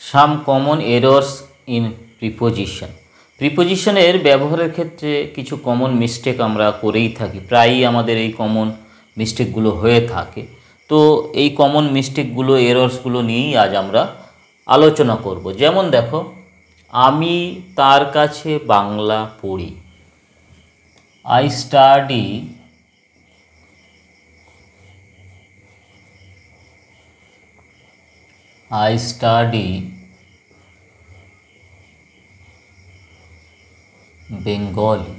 Some common errors in preposition. প্রিপোজিশনের ব্যবহারের ক্ষেত্রে কিছু কমন মিস্টেক আমরা করেই থাকি, প্রায়ই আমাদের এই কমন মিস্টেকগুলো হয়ে থাকে। তো এই কমন মিস্টেকগুলো, এরর্সগুলো নিয়েই আজ আমরা আলোচনা করব। যেমন দেখো, আমি তার কাছে বাংলা পড়ি। I study Bengali.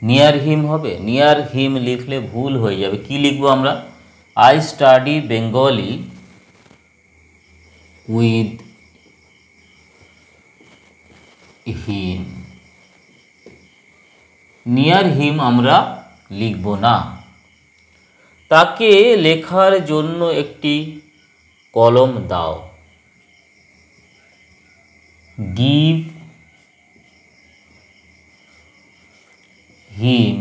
নিয়ার হিম হবে, নিয়ার হিম লিখলে ভুল হয়ে যাবে। কি লিখবো আমরা? I study Bengali with him. Near him আমরা লিখব না। তাকে লেখার জন্য একটি কলম দাও। Give him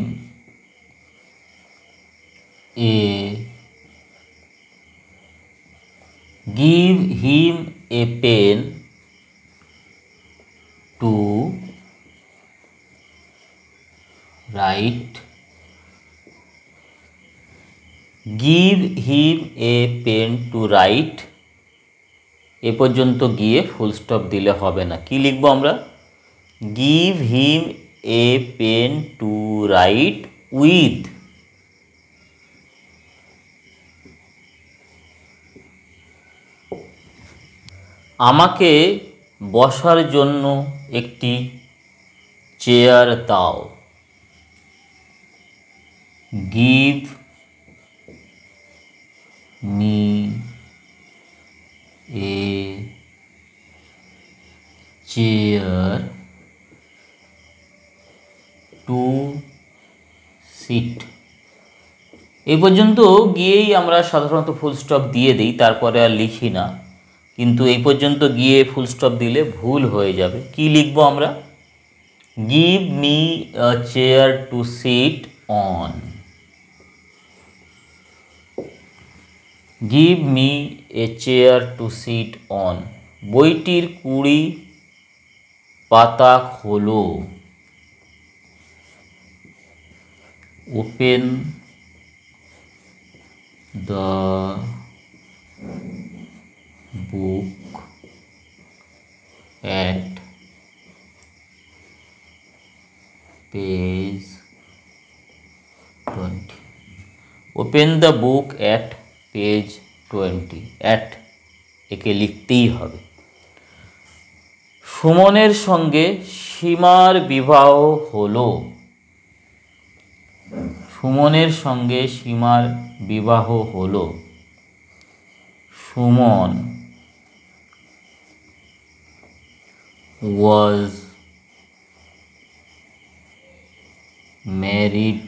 a pen to write. Give him a pen to write, এ পর্যন্ত গিয়ে ফুল স্টপ দিলে হবে না। কি লিখব আমরা? Give him a pen to write with. আমাকে বসার জন্য একটি চেয়ার দাও। Give me a chair to sit. এই পর্যন্ত গিয়েই আমরা সাধারণত ফুল স্টপ দিয়ে দিই, তারপরে আর লিখি না। কিন্তু এই পর্যন্ত গিয়ে ফুল স্টপ দিলে ভুল হয়ে যাবে। কি লিখবো আমরা? Give me a chair to sit on. Give me a chair to sit on. বইটির 20 পাতা খোলো। Open the book at page 20। Open the book at page 20। at একে লিখতেই হবে। সুমনের সঙ্গে সীমার বিবাহ হলো। সুমনের সঙ্গে সীমার বিবাহ হলো। Suman was married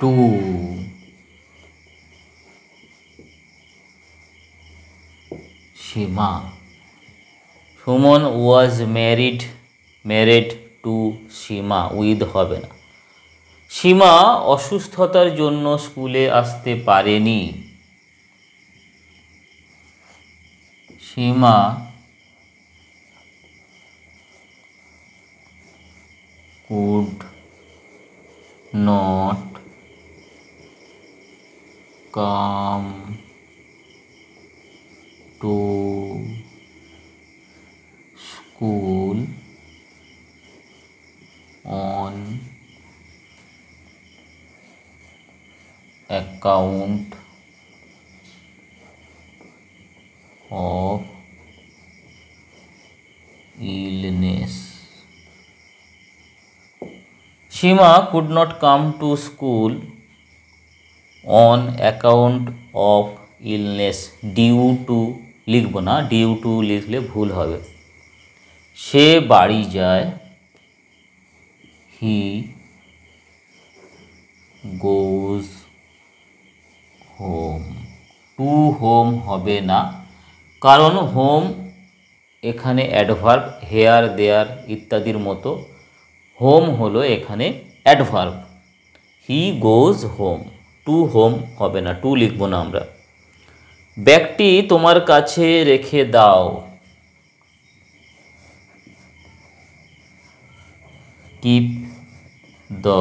to Seema. Suman was married to Seema, with হবে না। সীমা অসুস্থতার জন্য স্কুলে আসতে পারেনি। সীমা could not come to school on account of illness. Shima could not come to school on account of illness. Due to লিখব না, due to লিখলে ভুল হবে। সে বাড়ি যায়। He goes home। To home হবে না, কারণ হোম এখানে অ্যাডভার্ব, হেয়ার দেয়ার ইত্যাদির মতো। হোম হলো এখানে অ্যাডভার্ব। হি গোজ হোম। টু হোম হবে না, টু লিখব না আমরা। ব্যাগটি তোমার কাছে রেখে দাও। Keep the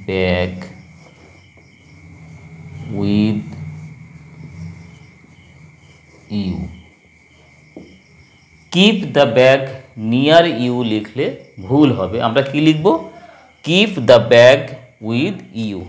bag with you. Keep the bag near you লিখলে ভুল হবে, আমরা কি লিখব? Keep the bag with you.